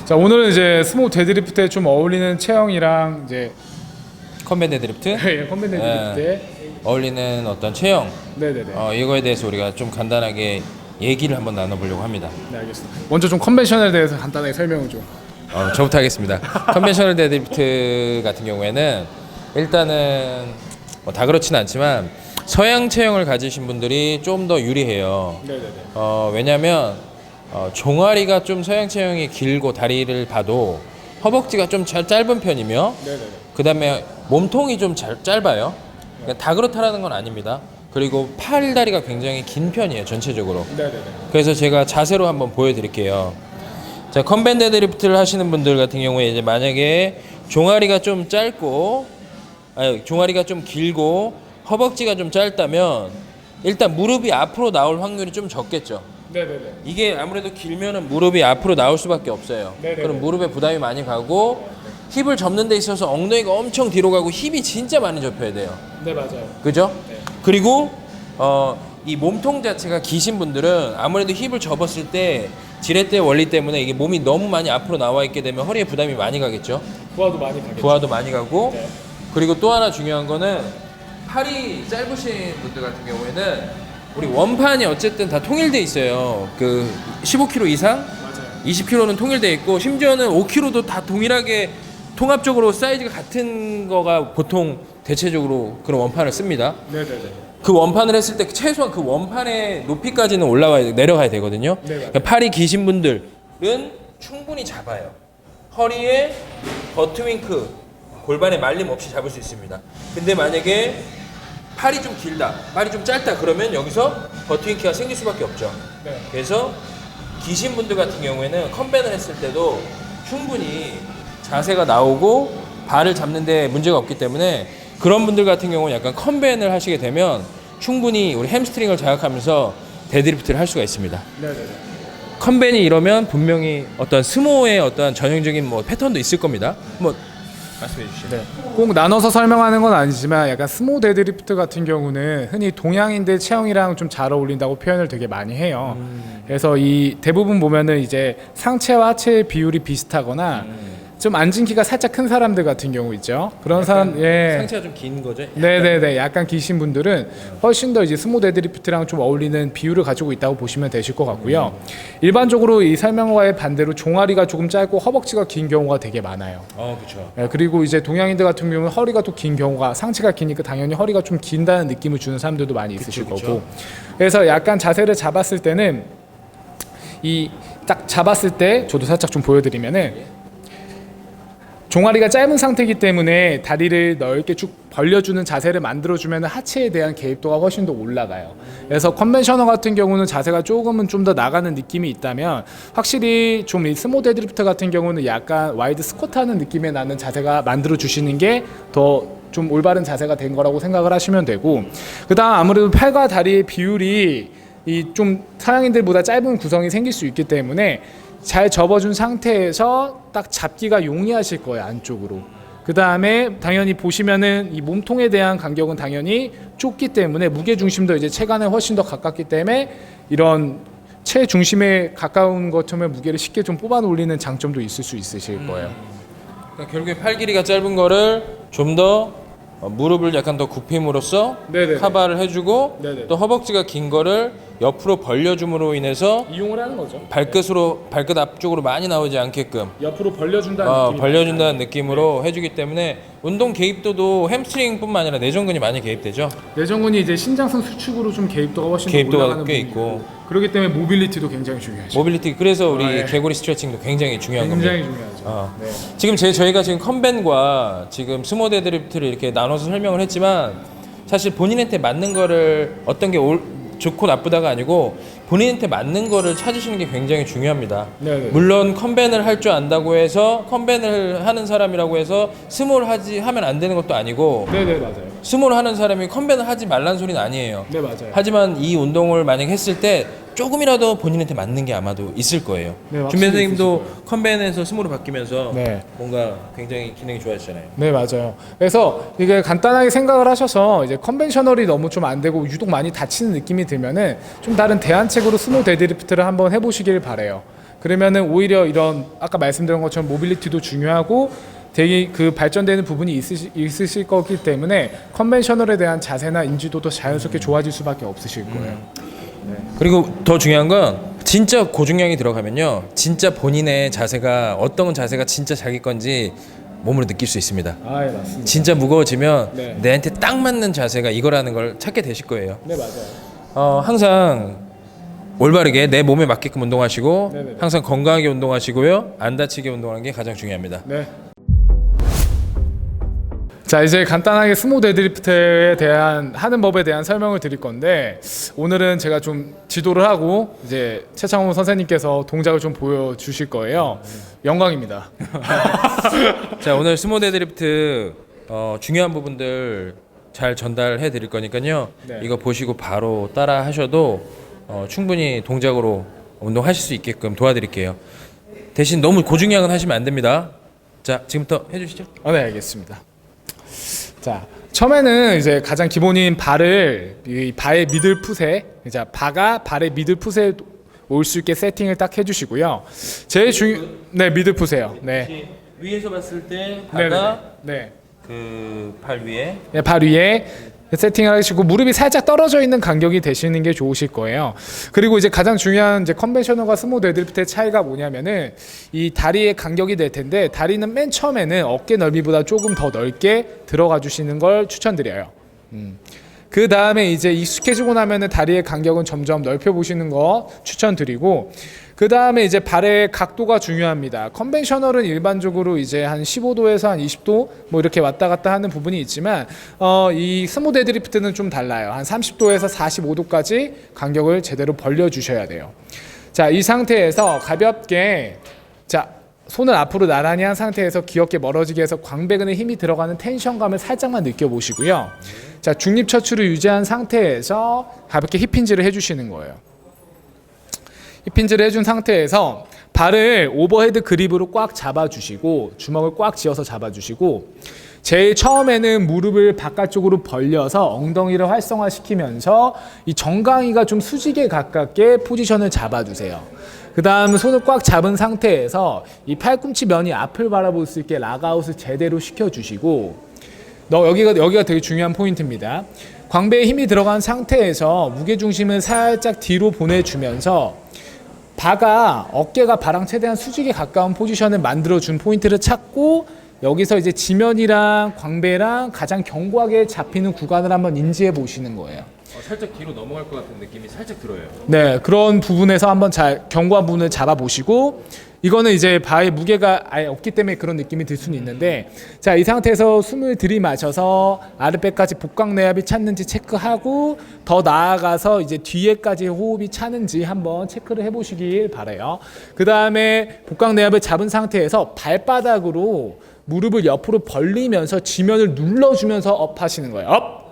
자, 오늘은 이제 스모 데드리프트에 좀 어울리는 체형이랑 이제 컨벤 데드리프트 예, 컨벤 데드리프트에 어울리는 어떤 체형 네네네. 이거에 대해서 우리가 좀 간단하게 얘기를 한번 나눠보려고 합니다. 네, 알겠습니다. 먼저 좀 컨벤션에 대해서 간단하게 설명을 좀. 저부터 하겠습니다. 컨벤셔널 데드리프트 같은 경우에는 일단은 다 그렇진 않지만 서양 체형을 가지신 분들이 좀 더 유리해요. 네네네. 왜냐하면 종아리가 좀 서양 체형이 길고 다리를 봐도 허벅지가 좀 짧은 편이며 네네네. 그 다음에 몸통이 좀 짧아요. 그러니까 다 그렇다라는 건 아닙니다. 그리고 팔 다리가 굉장히 긴 편이에요, 전체적으로. 네네네. 그래서 제가 자세로 한번 보여드릴게요. 자, 컨벤 데드리프트를 하시는 분들 같은 경우에 이제 만약에 종아리가 좀 짧고, 종아리가 좀 길고 허벅지가 좀 짧다면 일단 무릎이 앞으로 나올 확률이 좀 적겠죠. 네네네. 이게 아무래도 길면은 무릎이 앞으로 나올 수밖에 없어요. 네네네. 그럼 무릎에 부담이 많이 가고 힙을 접는 데 있어서 엉덩이가 엄청 뒤로 가고 힙이 진짜 많이 접혀야 돼요. 네, 맞아요. 그죠? 네. 그리고 이 몸통 자체가 기신 분들은 아무래도 힙을 접었을 때 지렛대 원리 때문에 이게 몸이 너무 많이 앞으로 나와 있게 되면 허리에 부담이 많이 가겠죠. 부하도 많이 가겠죠. 부하도 많이 가고 네. 그리고 또 하나 중요한 거는 팔이 짧으신 분들 같은 경우에는 우리 원판이 어쨌든 다 통일돼 있어요. 그 15kg 이상, 맞아요. 20kg는 통일돼 있고 심지어는 5kg도 다 동일하게 통합적으로 사이즈가 같은 거가 보통 대체적으로 그런 원판을 씁니다. 네네네. 그 원판을 했을 때 최소한 그 원판의 높이까지는 내려가야 되거든요. 네, 그러니까 팔이 기신 분들은 충분히 잡아요. 허리에 버트윙크, 골반에 말림 없이 잡을 수 있습니다. 근데 만약에 팔이 좀 길다, 팔이 좀 짧다 그러면 여기서 버트윙크가 생길 수밖에 없죠. 네. 그래서 기신 분들 같은 경우에는 컨벤을 했을 때도 충분히 자세가 나오고 발을 잡는데 문제가 없기 때문에 그런 분들 같은 경우는 약간 컨벤을 하시게 되면 충분히 우리 햄스트링을 자극하면서 데드리프트를 할 수가 있습니다. 네네네. 컨벤이 이러면 분명히 어떤 스모의 어떤 전형적인 뭐 패턴도 있을 겁니다. 뭐 말씀해 주시죠. 네. 꼭 나눠서 설명하는 건 아니지만 약간 스모 데드리프트 같은 경우는 흔히 동양인들 체형이랑 좀 잘 어울린다고 표현을 되게 많이 해요. 그래서 이 대부분 보면은 이제 상체와 하체의 비율이 비슷하거나 좀 앉은 키가 살짝 큰 사람들 같은 경우 있죠. 그런 사람, 예. 상체가 좀 긴 거죠? 네네네. 약간 기신 분들은 훨씬 더 이제 스모 데드리프트랑 좀 어울리는 비율을 가지고 있다고 보시면 되실 것 같고요. 일반적으로 이 설명과의 반대로 종아리가 조금 짧고 허벅지가 긴 경우가 되게 많아요. 그렇죠. 네, 그리고 이제 동양인들 같은 경우는 허리가 또 긴 경우가 상체가 기니까 당연히 허리가 좀 긴다는 느낌을 주는 사람들도 많이 있으실 거고. 그래서 약간 자세를 잡았을 때는 이 딱 잡았을 때 저도 살짝 좀 보여드리면은 종아리가 짧은 상태이기 때문에 다리를 넓게 쭉 벌려주는 자세를 만들어주면 하체에 대한 개입도가 훨씬 더 올라가요. 그래서 컨벤셔너 같은 경우는 자세가 조금은 좀 더 나가는 느낌이 있다면 확실히 좀 이 스모 데드리프트 같은 경우는 약간 와이드 스쿼트하는 느낌의 나는 자세가 만들어주시는 게 더 좀 올바른 자세가 된 거라고 생각을 하시면 되고, 그 다음 아무래도 팔과 다리의 비율이 이 좀 서양인들보다 짧은 구성이 생길 수 있기 때문에 잘 접어준 상태에서 딱 잡기가 용이하실 거예요, 안쪽으로. 그 다음에 당연히 보시면은 이 몸통에 대한 간격은 당연히 좁기 때문에 무게 중심도 이제 체간에 훨씬 더 가깝기 때문에 이런 체중심에 가까운 것처럼 무게를 쉽게 좀 뽑아 올리는 장점도 있을 수 있으실 거예요. 그러니까 결국에 팔 길이가 짧은 거를 좀 더 무릎을 약간 더 굽힘으로써 네네네. 커버를 해주고 네네. 또 허벅지가 긴 거를 옆으로 벌려줌으로 인해서 이용을 하는 거죠. 발끝 앞쪽으로 많이 나오지 않게끔 옆으로 벌려준다는 느낌이 벌려준다는 느낌으로 해주기 때문에 운동 개입도도 햄스트링뿐만 아니라 내전근이 많이 개입되죠. 내전근이 이제 신장선 수축으로 좀 개입도가 훨씬 더 개입도가 올라가는 꽤 부분이 있고. 그렇기 때문에 모빌리티도 굉장히 중요하죠. 모빌리티 그래서 우리 예. 개구리 스트레칭도 굉장히 중요한 겁니다. 굉장히 중요하죠. 네. 지금 저희가 지금 컨벤과 지금 스모 데드리프트를 이렇게 나눠서 설명을 했지만 사실 본인한테 맞는 거를 어떤 게 좋고 나쁘다가 아니고 본인한테 맞는 거를 찾으시는 게 굉장히 중요합니다. 네네. 물론 컨벤을 할 줄 안다고 해서 컨벤을 하는 사람이라고 해서 스모를 하면 안 되는 것도 아니고 네네, 맞아요. 스모를 하는 사람이 컨벤을 하지 말라는 소리는 아니에요. 네, 맞아요. 하지만 이 운동을 만약 했을 때 조금이라도 본인한테 맞는 게 아마도 있을 거예요. 네, 확실히 준비 선생님도 있으실 컨벤에서 스모로 바뀌면서 네. 뭔가 굉장히 기능이 좋아졌잖아요. 네, 맞아요. 그래서 이게 간단하게 생각을 하셔서 이제 컨벤셔널이 너무 좀 안 되고 유독 많이 다치는 느낌이 들면은 좀 다른 대안책으로 스모 데드리프트를 한번 해보시길 바래요. 그러면은 오히려 이런 아까 말씀드린 것처럼 모빌리티도 중요하고 되게 그 발전되는 부분이 있으실 거기 때문에 컨벤셔널에 대한 자세나 인지도도 자연스럽게 좋아질 수밖에 없으실 거예요. 그리고 더 중요한 건 진짜 고중량이 들어가면요, 진짜 본인의 자세가 어떤 자세가 진짜 자기 건지 몸으로 느낄 수 있습니다. 아, 예, 맞습니다. 진짜 무거워지면 네. 내한테 딱 맞는 자세가 이거라는 걸 찾게 되실 거예요. 네, 맞아요. 항상 올바르게 내 몸에 맞게끔 운동하시고 네네네. 항상 건강하게 운동하시고요, 안 다치게 운동하는 게 가장 중요합니다. 네. 자, 이제 간단하게 스모 데드리프트에 대한 하는 법에 대한 설명을 드릴 건데, 오늘은 제가 좀 지도를 하고 이제 최창호 선생님께서 동작을 좀 보여주실 거예요. 영광입니다. 자, 오늘 스모 데드리프트 중요한 부분들 잘 전달해 드릴 거니까요. 네. 이거 보시고 바로 따라 하셔도 충분히 동작으로 운동하실 수 있게끔 도와드릴게요. 대신 너무 고중량은 하시면 안 됩니다. 자, 지금부터 해주시죠. 네, 알겠습니다. 자, 처음에는 이제 가장 기본인 발을 이 발의 미들풋에, 이제 바가 발의 미들풋에 올 수 있게 세팅을 딱 해주시고요. 제일 네, 미들풋에요. 네, 위에서 봤을 때 네, 바가 네, 그 발 위에 네, 발 위에 세팅을 하시고 무릎이 살짝 떨어져 있는 간격이 되시는 게 좋으실 거예요. 그리고 이제 가장 중요한 이제 컨벤셔널과 스모 데드리프트의 차이가 뭐냐면은 이 다리의 간격이 될 텐데, 다리는 맨 처음에는 어깨 넓이보다 조금 더 넓게 들어가 주시는 걸 추천드려요. 그 다음에 이제 익숙해지고 나면은 다리의 간격은 점점 넓혀 보시는 거 추천드리고, 그 다음에 이제 발의 각도가 중요합니다. 컨벤셔널은 일반적으로 이제 한 15도에서 한 20도 뭐 이렇게 왔다 갔다 하는 부분이 있지만, 이 스모 데드리프트는 좀 달라요. 한 30도에서 45도까지 간격을 제대로 벌려 주셔야 돼요. 자, 이 상태에서 가볍게, 자, 손을 앞으로 나란히 한 상태에서 귀엽게 멀어지게 해서 광배근에 힘이 들어가는 텐션감을 살짝만 느껴보시고요. 자, 중립 처추를 유지한 상태에서 가볍게 힙힌지를 해주시는 거예요. 힙힌지를 해준 상태에서 발을 오버헤드 그립으로 꽉 잡아주시고, 주먹을 꽉 쥐어서 잡아주시고, 제일 처음에는 무릎을 바깥쪽으로 벌려서 엉덩이를 활성화시키면서 이 정강이가 좀 수직에 가깝게 포지션을 잡아주세요. 그 다음 손을 꽉 잡은 상태에서 이 팔꿈치 면이 앞을 바라볼 수 있게 락아웃을 제대로 시켜주시고, 여기가 되게 중요한 포인트입니다. 광배에 힘이 들어간 상태에서 무게중심을 살짝 뒤로 보내주면서 바가 어깨가 바랑 최대한 수직에 가까운 포지션을 만들어준 포인트를 찾고, 여기서 이제 지면이랑 광배랑 가장 견고하게 잡히는 구간을 한번 인지해 보시는 거예요. 살짝 뒤로 넘어갈 것 같은 느낌이 살짝 들어요. 네, 그런 부분에서 한번 잘 견고한 부분을 잡아보시고, 이거는 이제 바의 무게가 아예 없기 때문에 그런 느낌이 들 수는 있는데, 자, 이 상태에서 숨을 들이마셔서 아랫배까지 복강내압이 찼는지 체크하고, 더 나아가서 이제 뒤에까지 호흡이 차는지 한번 체크를 해보시길 바라요. 그 다음에 복강내압을 잡은 상태에서 발바닥으로 무릎을 옆으로 벌리면서 지면을 눌러주면서 업 하시는 거예요. 업!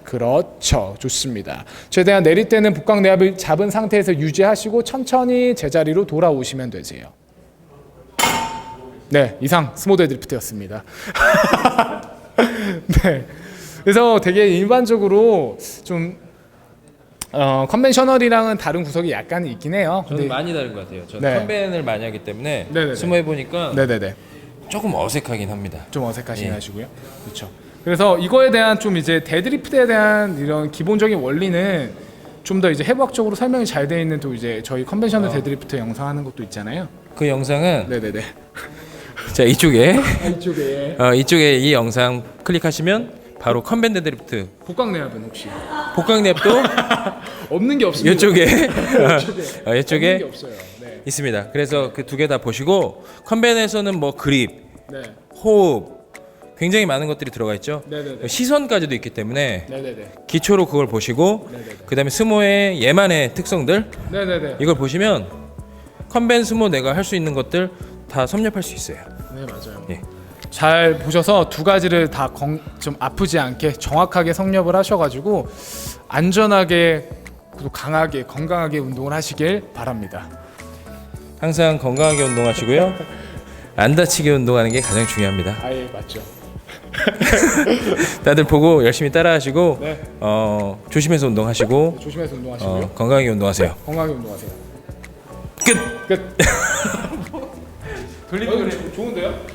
그렇죠. 좋습니다. 최대한 내릴 때는 복강내압을 잡은 상태에서 유지하시고 천천히 제자리로 돌아오시면 되세요. 네, 이상 스모 데드리프트였습니다. 네, 그래서 되게 일반적으로 좀 컨벤셔널이랑은 다른 구석이 약간 있긴 해요. 저는 많이 다른 것 같아요. 저는 네. 컨벤을 많이 하기 때문에 네네네. 스모 해보니까 네네네. 조금 어색하긴 합니다. 좀 어색하시긴 예. 하시고요. 그렇죠. 그래서 이거에 대한 좀 이제 데드리프트에 대한 이런 기본적인 원리는 좀 더 이제 해부학적으로 설명이 잘 되어 있는 또 이제 저희 컨벤셔널 데드리프트 영상 하는 것도 있잖아요. 그 영상은 네네네. 자, 이쪽에 이쪽에 이쪽에 이 영상 클릭하시면 바로 컨벤 데드리프트 복강내압은 혹시 복강랩도 없는 게 없습니다. 이쪽에 없는 이쪽에 게 없어요. 네. 있습니다. 그래서 그 두 개 다 보시고, 컨벤에서는 뭐 그립, 네. 호흡 굉장히 많은 것들이 들어가 있죠. 네네네. 시선까지도 있기 때문에 네네네. 기초로 그걸 보시고, 네네네. 그다음에 스모의 얘만의 특성들 네네네. 이걸 보시면 컨벤 스모 내가 할 수 있는 것들 다 섭렵할 수 있어요. 네, 맞아요. 예. 잘 보셔서 두 가지를 다 좀 아프지 않게 정확하게 성립을 하셔가지고 안전하게 그리고 강하게 건강하게 운동을 하시길 바랍니다. 항상 건강하게 운동하시고요. 안 다치게 운동하는 게 가장 중요합니다. 아예 맞죠. 다들 보고 열심히 따라하시고 네. 조심해서 운동하시고 조심해서 운동하시고요. 건강하게 운동하세요. 건강하게 운동하세요. 끝. 끝. 돌리는 거 좋은데요?